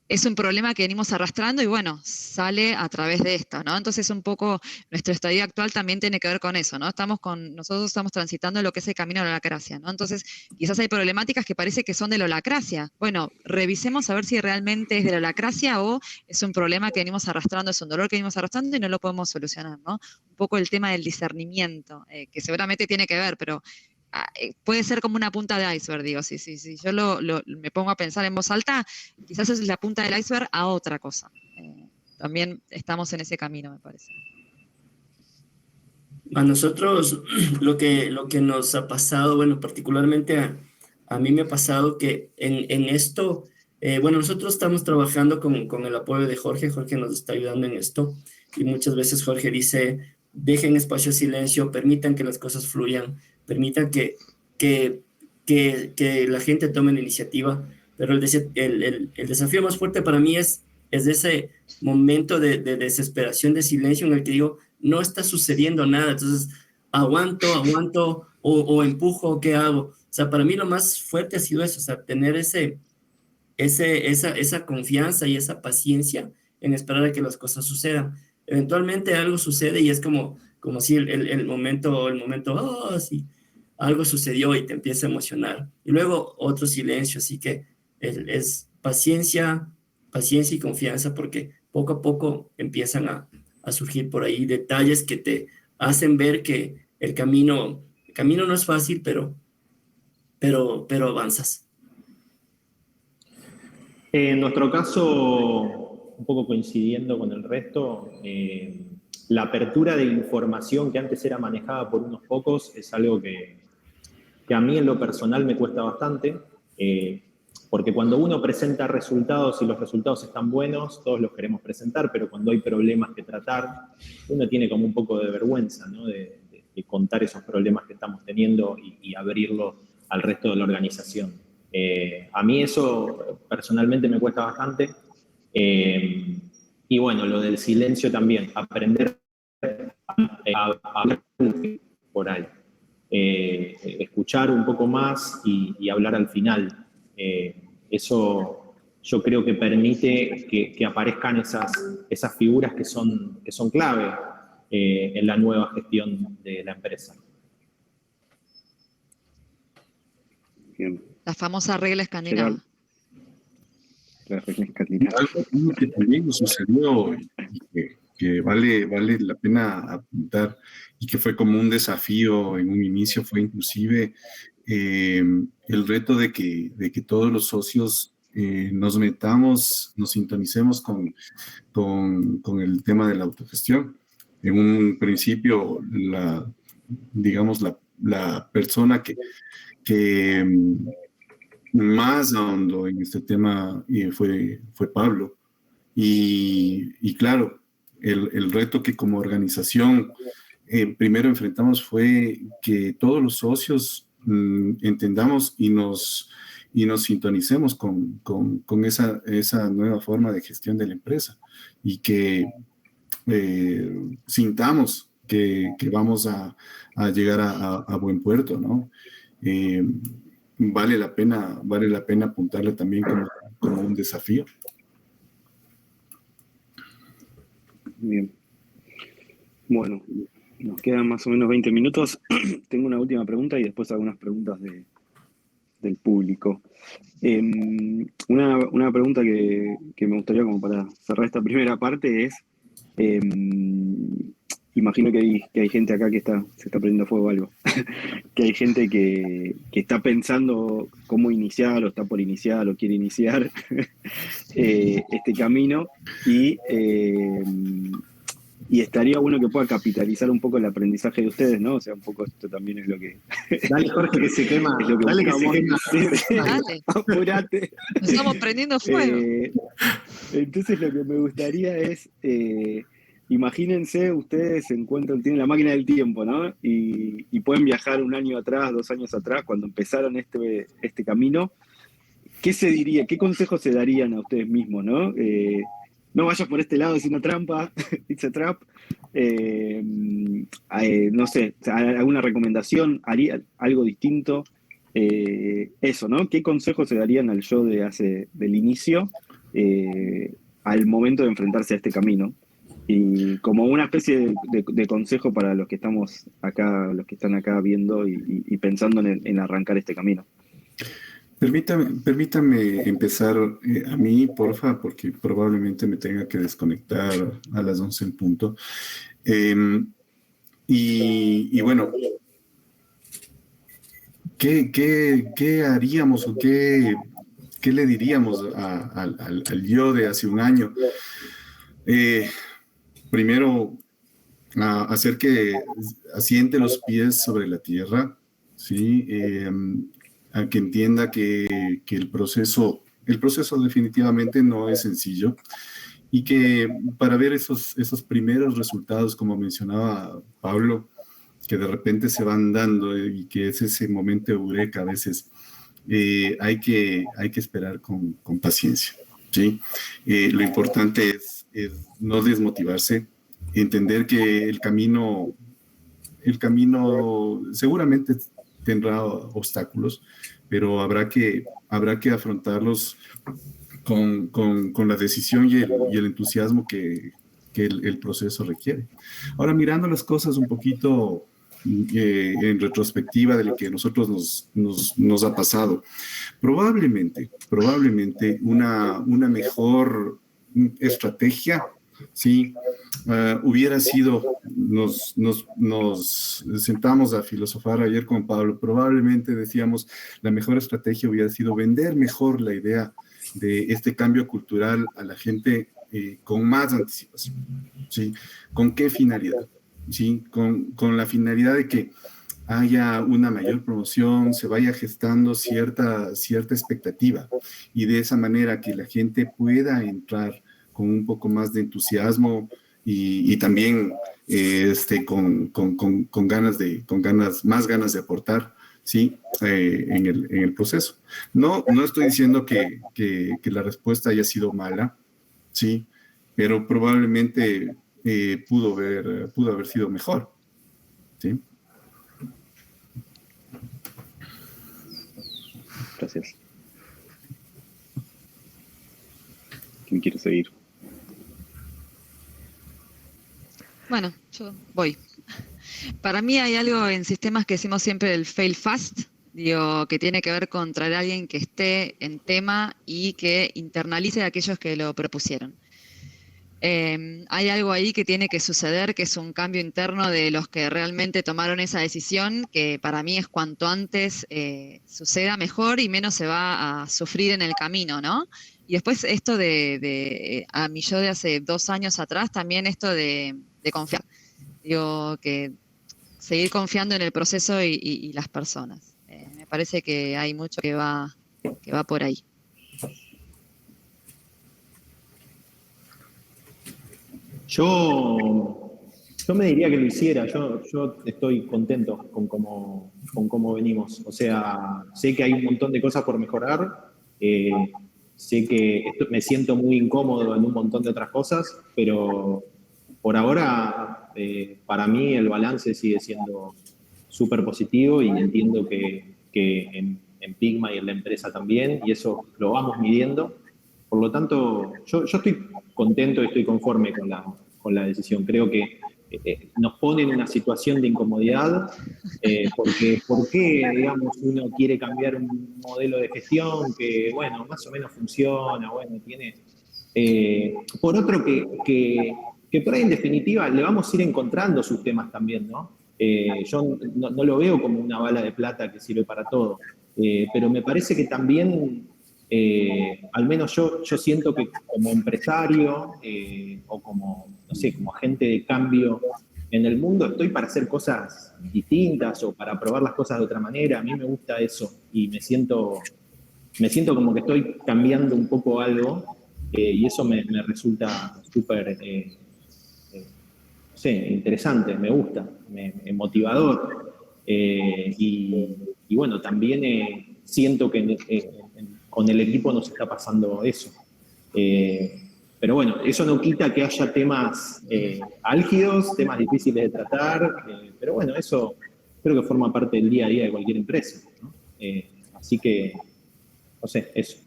es un problema que venimos arrastrando y bueno, sale a través de esto, ¿no? Entonces un poco nuestro estadio actual también tiene que ver con eso, ¿no? Nosotros estamos transitando lo que es el camino de la holacracia, ¿no? Entonces quizás hay problemáticas que parece que son de la holacracia. Bueno, revisemos a ver si realmente es de la holacracia o es un problema que venimos arrastrando, es un dolor que venimos arrastrando y no lo podemos solucionar, ¿no? Un poco el tema del discernimiento, que seguramente tiene que ver, pero puede ser como una punta de iceberg, digo, si yo me pongo a pensar en voz alta, quizás es la punta del iceberg a otra cosa. También estamos en ese camino, me parece. A nosotros lo que nos ha pasado, bueno, particularmente a mí me ha pasado que en esto, bueno, nosotros estamos trabajando con el apoyo de Jorge nos está ayudando en esto, y muchas veces Jorge dice, dejen espacio de silencio, permitan que las cosas fluyan, permitan que la gente tome la iniciativa. Pero el desafío más fuerte para mí es ese momento de desesperación, de silencio en el que digo, no está sucediendo nada, entonces aguanto o empujo, ¿qué hago? O sea, para mí lo más fuerte ha sido eso, o sea, tener esa confianza y esa paciencia en esperar a que las cosas sucedan. Eventualmente algo sucede y es como si el momento, oh, sí, algo sucedió y te empieza a emocionar. Y luego otro silencio, así que es paciencia y confianza, porque poco a poco empiezan a surgir por ahí detalles que te hacen ver que el camino no es fácil, pero avanzas. En nuestro caso, un poco coincidiendo con el resto, la apertura de información que antes era manejada por unos pocos es algo que a mí en lo personal me cuesta bastante, porque cuando uno presenta resultados y los resultados están buenos, todos los queremos presentar, pero cuando hay problemas que tratar, uno tiene como un poco de vergüenza, ¿no? de contar esos problemas que estamos teniendo y abrirlo al resto de la organización. A mí eso personalmente me cuesta bastante. Y bueno, lo del silencio también, aprender a hablar por ahí. Escuchar un poco más y hablar al final. Eso yo creo que permite que aparezcan esas figuras que son clave en la nueva gestión de la empresa. Bien. La famosa regla escandinava. La regla escandinava. Algo que también nos sucedió y que vale la pena apuntar y que fue como un desafío en un inicio fue inclusive el reto de que todos los socios nos sintonicemos con el tema de la autogestión. En un principio, la persona que más ahondó en este tema fue Pablo. Y claro, el reto que como organización primero enfrentamos fue que todos los socios entendamos y nos sintonicemos con esa nueva forma de gestión de la empresa y que sintamos que vamos a llegar a buen puerto, ¿no? Vale la pena apuntarle también como un desafío. Bien. Bueno, nos quedan más o menos 20 minutos. Tengo una última pregunta y después algunas preguntas del público. Una pregunta que me gustaría como para cerrar esta primera parte es, imagino que hay gente acá que se está prendiendo fuego algo, que hay gente que está pensando cómo iniciar o está por iniciar o quiere iniciar este camino y estaría bueno que pueda capitalizar un poco el aprendizaje de ustedes, ¿no? O sea, un poco esto también es lo que... Dale, Jorge, que se quema. Dale, que se quema. Dale. Apurate. Nos estamos prendiendo fuego. Entonces lo que me gustaría es... imagínense, ustedes tienen la máquina del tiempo, ¿no? Y pueden viajar 1 año atrás, 2 años atrás, cuando empezaron este camino. ¿Qué se diría? ¿Qué consejos se darían a ustedes mismos, no? No vayas por este lado, es una trampa, it's a trap. No sé, alguna recomendación, haría algo distinto. Eso, ¿no? ¿Qué consejos se darían al yo del inicio al momento de enfrentarse a este camino? Y como una especie de consejo para los que estamos acá, los que están acá viendo y pensando en arrancar este camino. Permítame empezar a mí, porfa, porque probablemente me tenga que desconectar a las 11 en punto. Y bueno, ¿qué haríamos o qué le diríamos al yo de hace 1 año? Primero, hacer que asiente los pies sobre la tierra, ¿sí? A que entienda que el proceso definitivamente no es sencillo y que para ver esos primeros resultados, como mencionaba Pablo, que de repente se van dando y que es ese momento eureka a veces, hay que esperar con paciencia, ¿sí? Lo importante es no desmotivarse, entender que el camino seguramente tendrá obstáculos, pero habrá que afrontarlos con la decisión y el entusiasmo que el proceso requiere. Ahora, mirando las cosas un poquito en retrospectiva de lo que a nosotros nos ha pasado, probablemente una mejor estrategia, sí, hubiera sido, nos sentamos a filosofar ayer con Pablo, probablemente decíamos, la mejor estrategia hubiera sido vender mejor la idea de este cambio cultural a la gente con más anticipación, ¿sí? ¿Con qué finalidad? ¿Sí? Con la finalidad de que haya una mayor promoción, se vaya gestando cierta expectativa y de esa manera que la gente pueda entrar con un poco más de entusiasmo y también más ganas de aportar, ¿sí? En el proceso. No estoy diciendo que la respuesta haya sido mala, ¿sí? Pero probablemente pudo haber sido mejor, ¿sí? Gracias. ¿Quién quiere seguir? Bueno, yo voy. Para mí hay algo en sistemas que decimos siempre el fail fast, digo, que tiene que ver con traer a alguien que esté en tema y que internalice a aquellos que lo propusieron. Hay algo ahí que tiene que suceder, que es un cambio interno de los que realmente tomaron esa decisión, que para mí es cuanto antes suceda mejor y menos se va a sufrir en el camino, ¿no? Y después esto a mi yo de hace 2 años atrás, también esto de confiar. Digo, que seguir confiando en el proceso y las personas. Me parece que hay mucho que va por ahí. Yo me diría que lo hiciera. Yo estoy contento con cómo venimos. O sea, sé que hay un montón de cosas por mejorar. Sé que me siento muy incómodo en un montón de otras cosas, pero por ahora, para mí el balance sigue siendo súper positivo y entiendo que en Pigma y en la empresa también, y eso lo vamos midiendo. Por lo tanto, yo estoy contento y estoy conforme con la decisión. Creo que nos pone en una situación de incomodidad, porque ¿por qué, digamos, uno quiere cambiar un modelo de gestión que, bueno, más o menos funciona, bueno, tiene... por otro que por ahí en definitiva le vamos a ir encontrando sus temas también, ¿no? Yo no lo veo como una bala de plata que sirve para todo, pero me parece que también, al menos yo siento que como empresario o como, no sé, como agente de cambio en el mundo, estoy para hacer cosas distintas o para probar las cosas de otra manera. A mí me gusta eso y me siento como que estoy cambiando un poco algo y eso me resulta súper... no sé, interesante, me gusta, motivador. Y bueno, también siento que con el equipo nos está pasando eso. Pero bueno, eso no quita que haya temas álgidos, temas difíciles de tratar, pero bueno, eso creo que forma parte del día a día de cualquier empresa, ¿no? Así que, no sé, eso.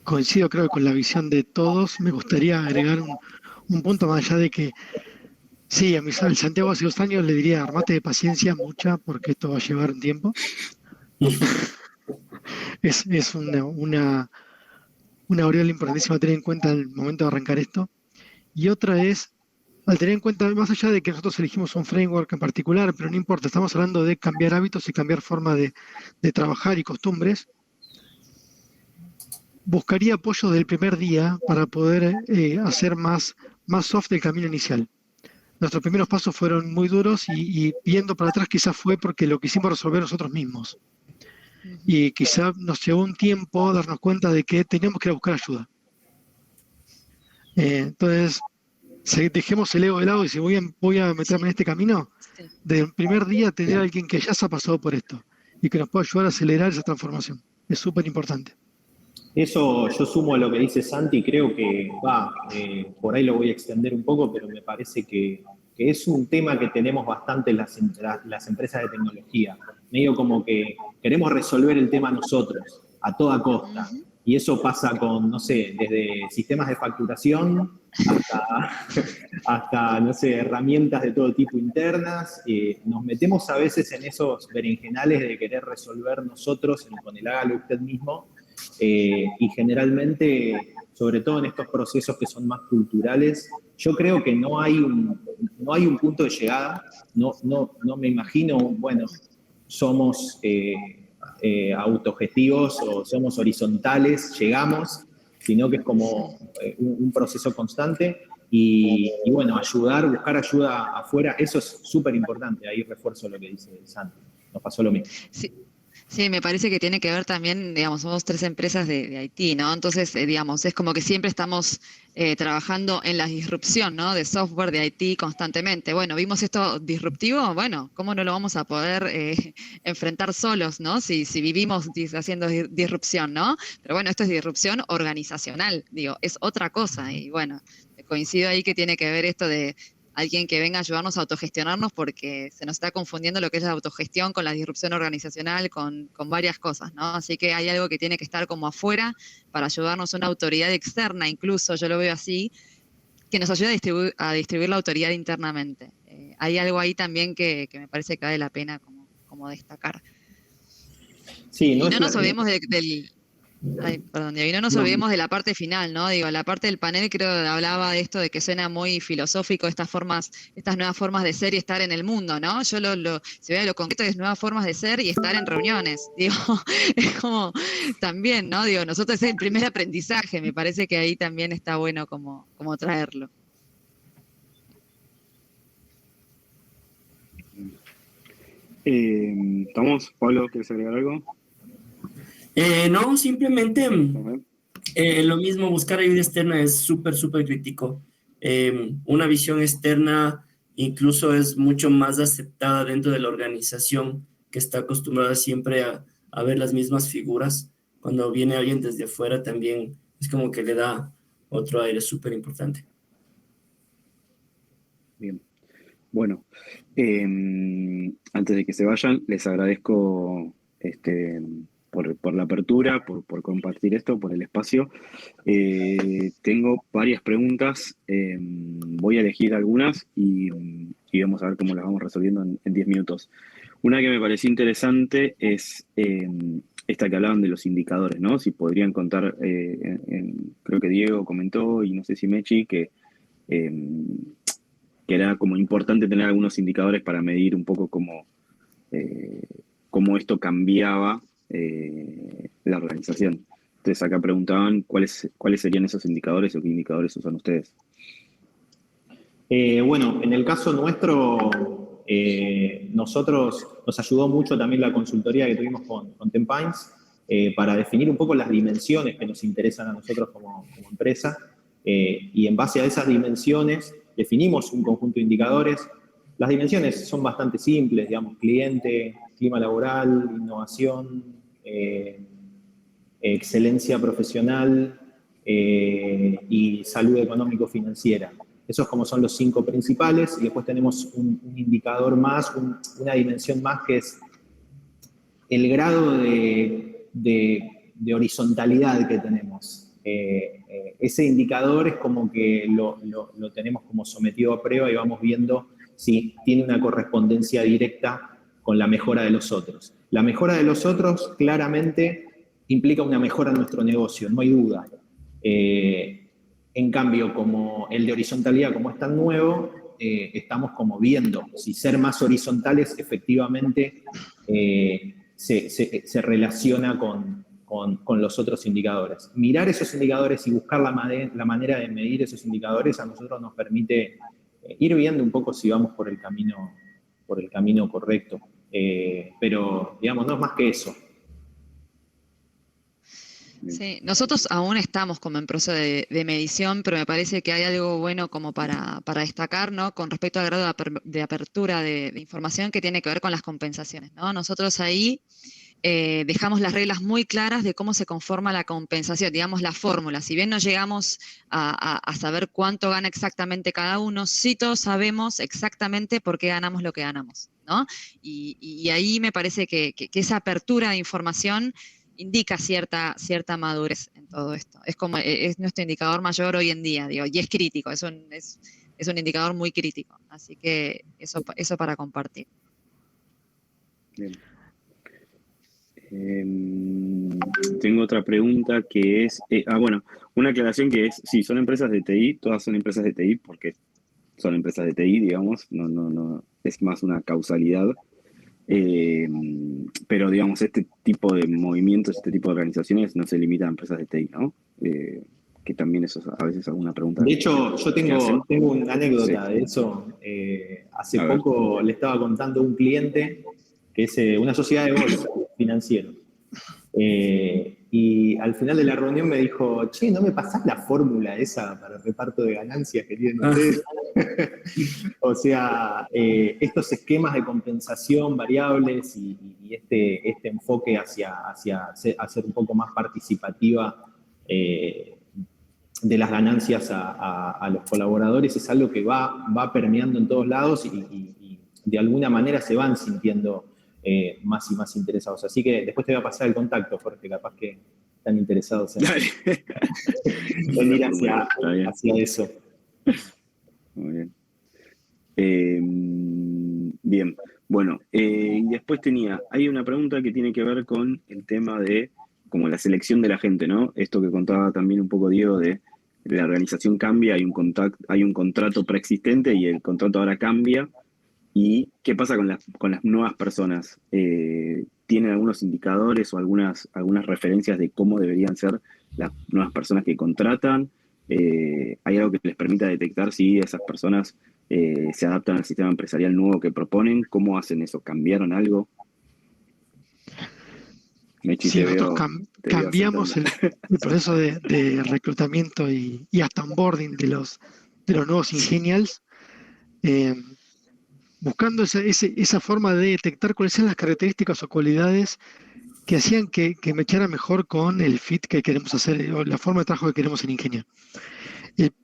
Coincido, creo, con la visión de todos. Me gustaría agregar un punto más allá de que, sí, al Santiago hace 2 años le diría, armate de paciencia mucha, porque esto va a llevar un tiempo. Es una variable importantísima a tener en cuenta en el momento de arrancar esto. Y otra es, al tener en cuenta, más allá de que nosotros elegimos un framework en particular, pero no importa, estamos hablando de cambiar hábitos y cambiar forma de trabajar y costumbres. Buscaría apoyo del primer día para poder hacer más soft el camino inicial. Nuestros primeros pasos fueron muy duros y viendo para atrás quizás fue porque lo quisimos resolver nosotros mismos. Y quizás nos llevó un tiempo darnos cuenta de que teníamos que ir a buscar ayuda. Entonces, dejemos el ego de lado y si voy a meterme en este camino, Sí. desde el primer día tener a alguien que ya se ha pasado por esto y que nos pueda ayudar a acelerar esa transformación. Es súper importante. Eso yo sumo a lo que dice Santi, creo que por ahí lo voy a extender un poco, pero me parece que es un tema que tenemos bastante las empresas de tecnología. Medio como que queremos resolver el tema nosotros, a toda costa. Y eso pasa con, no sé, desde sistemas de facturación hasta no sé, herramientas de todo tipo internas. Nos metemos a veces en esos berenjenales de querer resolver nosotros con el hágalo usted mismo. Y generalmente, sobre todo en estos procesos que son más culturales, yo creo que no hay un punto de llegada. No me imagino, bueno, somos autogestivos o somos horizontales, llegamos, sino que es como un proceso constante. Y bueno, buscar ayuda afuera, eso es súper importante. Ahí refuerzo lo que dice Santi. Nos pasó lo mismo. Sí. Sí, me parece que tiene que ver también, digamos, somos 3 empresas de Haití, ¿no? Entonces, digamos, es como que siempre estamos trabajando en la disrupción, ¿no? De software de Haití constantemente. Bueno, vimos esto disruptivo, bueno, ¿cómo no lo vamos a poder enfrentar solos, ¿no? Si vivimos haciendo disrupción, ¿no? Pero bueno, esto es disrupción organizacional, digo, es otra cosa. Y bueno, coincido ahí que tiene que ver esto de alguien que venga a ayudarnos a autogestionarnos porque se nos está confundiendo lo que es la autogestión con la disrupción organizacional, con varias cosas, ¿no? Así que hay algo que tiene que estar como afuera para ayudarnos una autoridad externa, incluso yo lo veo así, que nos ayude a distribuir la autoridad internamente. Hay algo ahí también que me parece que vale la pena como destacar. Sí, y no nos olvidemos del... Ay, perdón, Diego, y no nos olvidemos de la parte final, ¿no? Digo, la parte del panel creo que hablaba de esto de que suena muy filosófico, estas nuevas formas de ser y estar en el mundo, ¿no? Yo si veo lo concreto es nuevas formas de ser y estar en reuniones. Digo, es como también, ¿no? Digo, nosotros es el primer aprendizaje, me parece que ahí también está bueno como traerlo. ¿Estamos? Pablo, ¿quieres agregar algo? No, simplemente lo mismo, buscar ayuda externa es súper, súper crítico. Una visión externa incluso es mucho más aceptada dentro de la organización que está acostumbrada siempre a ver las mismas figuras. Cuando viene alguien desde afuera también es como que le da otro aire súper importante. Bien. Bueno, antes de que se vayan, les agradezco por la apertura, por compartir esto, por el espacio. Tengo varias preguntas, voy a elegir algunas y vamos a ver cómo las vamos resolviendo en 10 minutos. Una que me pareció interesante es esta que hablaban de los indicadores, ¿no? Si podrían contar, creo que Diego comentó, y no sé si Mechi, que era como importante tener algunos indicadores para medir un poco cómo esto cambiaba la organización. Entonces acá preguntaban cuáles serían esos indicadores o qué indicadores usan ustedes. Bueno, en el caso nuestro, nosotros nos ayudó mucho también la consultoría que tuvimos con Ten Pines para definir un poco las dimensiones que nos interesan a nosotros como empresa y en base a esas dimensiones definimos un conjunto de indicadores. Las dimensiones son bastante simples, digamos, cliente, clima laboral, innovación, excelencia profesional y salud económico-financiera. Esos como son los 5 principales y después tenemos un indicador más, una dimensión más que es el grado de horizontalidad que tenemos. Ese indicador es como que lo tenemos como sometido a prueba y vamos viendo si tiene una correspondencia directa con la mejora de los otros. La mejora de los otros claramente implica una mejora en nuestro negocio, no hay duda. En cambio, como el de horizontalidad, como es tan nuevo, estamos como viendo si ser más horizontales efectivamente se relaciona con los otros indicadores. Mirar esos indicadores y buscar la manera de medir esos indicadores a nosotros nos permite ir viendo un poco si vamos por el camino correcto. Pero, digamos, no es más que eso. Sí, nosotros aún estamos como en proceso de medición, pero me parece que hay algo bueno como para destacar, ¿no? Con respecto al grado de apertura de información que tiene que ver con las compensaciones, ¿no? Nosotros ahí dejamos las reglas muy claras de cómo se conforma la compensación, digamos la fórmula. Si bien no llegamos a saber cuánto gana exactamente cada uno, sí todos sabemos exactamente por qué ganamos lo que ganamos, ¿no? Y ahí me parece que esa apertura de información indica cierta madurez en todo esto. Es como es nuestro indicador mayor hoy en día, digo, y es crítico, es un indicador muy crítico. Así que eso para compartir. Bien. Tengo otra pregunta que es, bueno, una aclaración que es, sí, son empresas de TI, todas son empresas de TI porque son empresas de TI, digamos, no, es más una causalidad. Pero digamos, este tipo de movimientos, este tipo de organizaciones no se limitan a empresas de TI, ¿no? Que también eso es a veces alguna pregunta. De hecho, yo tengo una anécdota de eso. Hace poco le estaba contando a un cliente que es una sociedad de bolsa financiero. Y al final de la reunión me dijo, che, ¿no me pasás la fórmula esa para el reparto de ganancias que tienen ustedes? O sea, estos esquemas de compensación variables y este enfoque hacia hacer un poco más participativa de las ganancias a los colaboradores es algo que va permeando en todos lados y de alguna manera se van sintiendo más y más interesados. Así que después te voy a pasar el contacto, Jorge, capaz que están interesados en ir hacia eso. Muy bien. Bien, bueno, y después hay una pregunta que tiene que ver con el tema de como la selección de la gente, ¿no? Esto que contaba también un poco Diego de la organización cambia, hay un contrato preexistente y el contrato ahora cambia. ¿Y qué pasa con las nuevas personas? ¿Tienen algunos indicadores o algunas referencias de cómo deberían ser las nuevas personas que contratan? ¿Hay algo que les permita detectar si esas personas se adaptan al sistema empresarial nuevo que proponen? ¿Cómo hacen eso? ¿Cambiaron algo? Mechi, sí, nosotros cambiamos el proceso de reclutamiento y hasta onboarding de los nuevos Ingenials, buscando esa forma de detectar cuáles eran las características o cualidades que hacían que me echara mejor con el fit que queremos hacer o la forma de trabajo que queremos en Ingenia.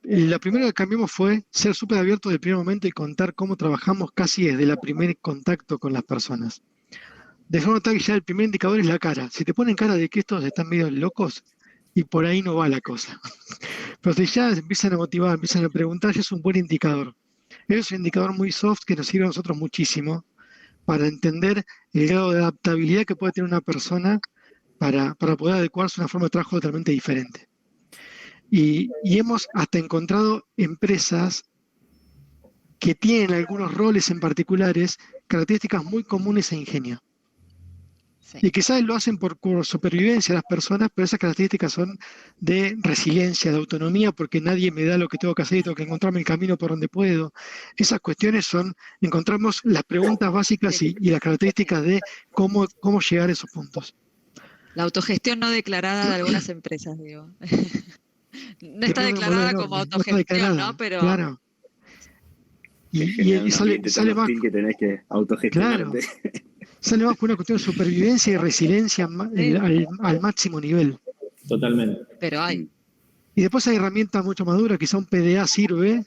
La primera que cambiamos fue ser súper abiertos del primer momento y contar cómo trabajamos casi desde el primer contacto con las personas. De forma tal que ya el primer indicador es la cara. Si te ponen cara de que estos están medio locos, y por ahí no va la cosa. Pero si ya empiezan a motivar, empiezan a preguntar, ya es un buen indicador. Es un indicador muy soft que nos sirve a nosotros muchísimo para entender el grado de adaptabilidad que puede tener una persona para poder adecuarse a una forma de trabajo totalmente diferente. Y hemos hasta encontrado empresas que tienen algunos roles en particulares, características muy comunes a Ingenio. Sí. Y quizás lo hacen por supervivencia las personas, pero esas características son de resiliencia, de autonomía, porque nadie me da lo que tengo que hacer y tengo que encontrarme el camino por donde puedo. Esas cuestiones encontramos las preguntas básicas y las características de cómo llegar a esos puntos. La autogestión no declarada de algunas empresas, digo. No está declarada como autogestión, ¿no? Pero... Claro. Y sale más... que tenés que autogestionarte. Claro. Sale más por una cuestión de supervivencia y resiliencia al máximo nivel. Totalmente. Pero hay. Y después hay herramientas mucho más duras, quizá un PDA sirve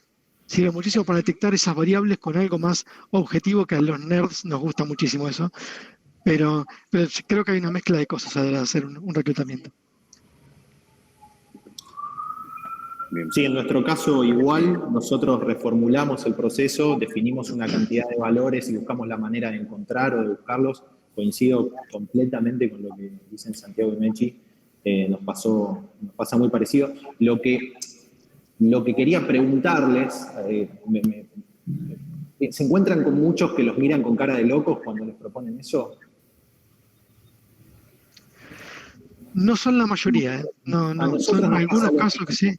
muchísimo para detectar esas variables con algo más objetivo, que a los nerds nos gusta muchísimo eso. Pero creo que hay una mezcla de cosas a la hora de hacer un reclutamiento. Bien. Sí, en nuestro caso igual, nosotros reformulamos el proceso, definimos una cantidad de valores y buscamos la manera de encontrar o de buscarlos. Coincido completamente con lo que dicen Santiago y Mechi, nos pasa muy parecido. Lo que quería preguntarles, ¿se encuentran con muchos que los miran con cara de locos cuando les proponen eso? No son la mayoría, no, son algunos casos que sí.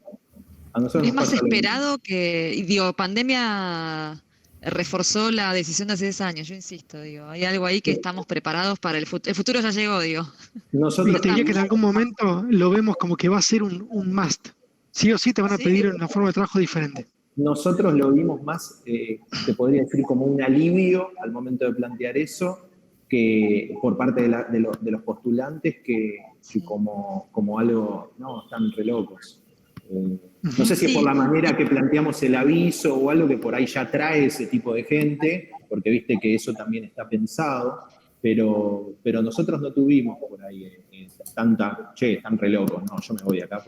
Es más esperado que, digo, pandemia reforzó la decisión de hace 10 años. Yo insisto, digo, hay algo ahí que estamos preparados para el futuro. El futuro ya llegó, digo. Y Nosotros, te diría que en algún momento lo vemos como que va a ser un must. Sí o sí te van a Sí. pedir una forma de trabajo diferente. nosotros lo vimos más, te podría decir, como un alivio al momento de plantear eso, que por parte de los postulantes, que como algo, no, están re locos. No sé si es por la manera que planteamos el aviso o algo que por ahí ya trae ese tipo de gente, porque viste que eso también está pensado, pero nosotros no tuvimos por ahí tanta, están re locos, no, yo me voy acá.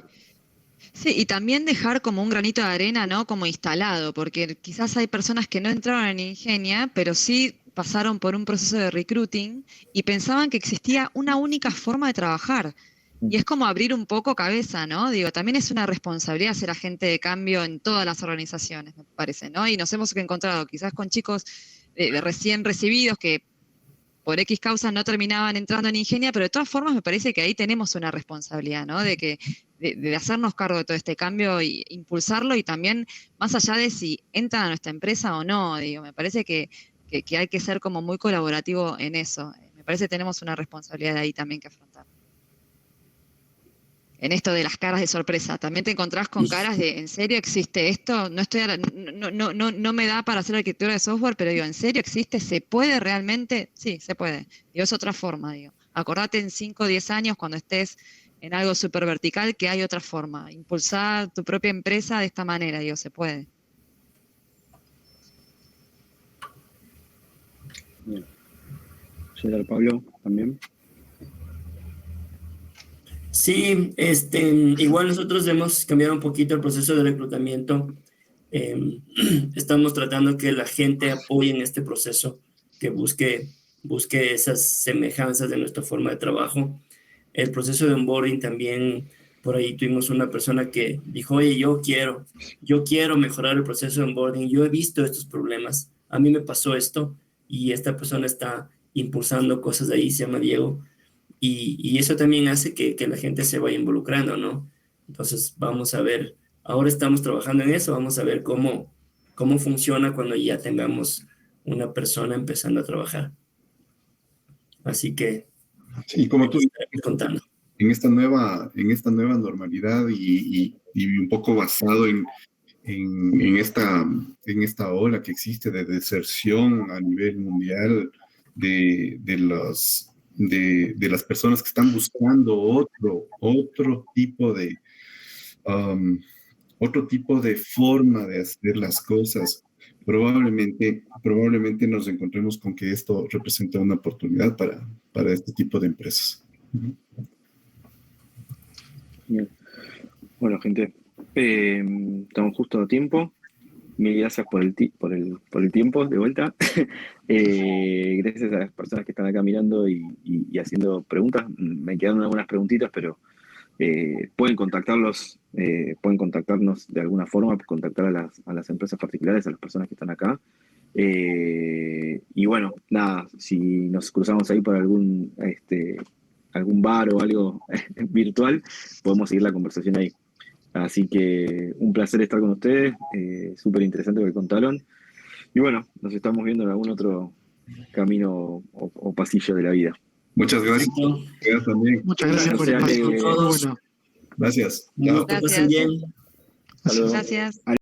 Sí, y también dejar como un granito de arena, ¿no? Como instalado, porque quizás hay personas que no entraron en Ingenia, pero sí pasaron por un proceso de recruiting y pensaban que existía una única forma de trabajar. Y es como abrir un poco cabeza, ¿no? Digo, también es una responsabilidad ser agente de cambio en todas las organizaciones, me parece, ¿no? Y nos hemos encontrado quizás con chicos recién recibidos que por X causas no terminaban entrando en Ingenia, pero de todas formas me parece que ahí tenemos una responsabilidad, ¿no? De hacernos cargo de todo este cambio e impulsarlo, y también más allá de si entran a nuestra empresa o no, digo, me parece que hay que ser como muy colaborativo en eso. Me parece que tenemos una responsabilidad ahí también que afrontar. En esto de las caras de sorpresa, también te encontrás con caras de, ¿en serio existe esto? No me da para hacer arquitectura de software, pero digo, ¿en serio existe? ¿Se puede realmente? Sí, se puede. Digo, es otra forma, digo. Acordate en 5 o 10 años, cuando estés en algo súper vertical, que hay otra forma. Impulsar tu propia empresa de esta manera, digo, se puede. Bien. Gerard, Pablo, también. Sí, igual nosotros hemos cambiado un poquito el proceso de reclutamiento. Estamos tratando que la gente apoye en este proceso, que busque esas semejanzas de nuestra forma de trabajo. El proceso de onboarding también, por ahí tuvimos una persona que dijo, oye, yo quiero mejorar el proceso de onboarding, yo he visto estos problemas, a mí me pasó esto, y esta persona está impulsando cosas de ahí, se llama Diego. Y eso también hace que la gente se vaya involucrando, ¿no? Entonces, vamos a ver, ahora estamos trabajando en eso, vamos a ver cómo funciona cuando ya tengamos una persona empezando a trabajar. Así que, Sí, como tú estaremos contando. en esta nueva normalidad y un poco basado en esta ola que existe de deserción a nivel mundial de las personas que están buscando otro tipo de forma de hacer las cosas. Probablemente nos encontremos con que esto representa una oportunidad para este tipo de empresas. Bien. Bueno, gente, estamos justo a tiempo. Mil gracias por el tiempo de vuelta. Gracias a las personas que están acá mirando y haciendo preguntas. Me quedaron algunas preguntitas, pero pueden contactarnos de alguna forma, contactar a las empresas particulares, a las personas que están acá. Y bueno, nada, si nos cruzamos ahí por algún bar o algo virtual, podemos seguir la conversación ahí. Así que un placer estar con ustedes, súper interesante lo que contaron. Y bueno, nos estamos viendo en algún otro camino o pasillo de la vida. Muchas gracias. Gracias también. Muchas gracias por el espacio. Gracias a todos. Bueno. Gracias. Que pasen bien. Hasta luego. Gracias.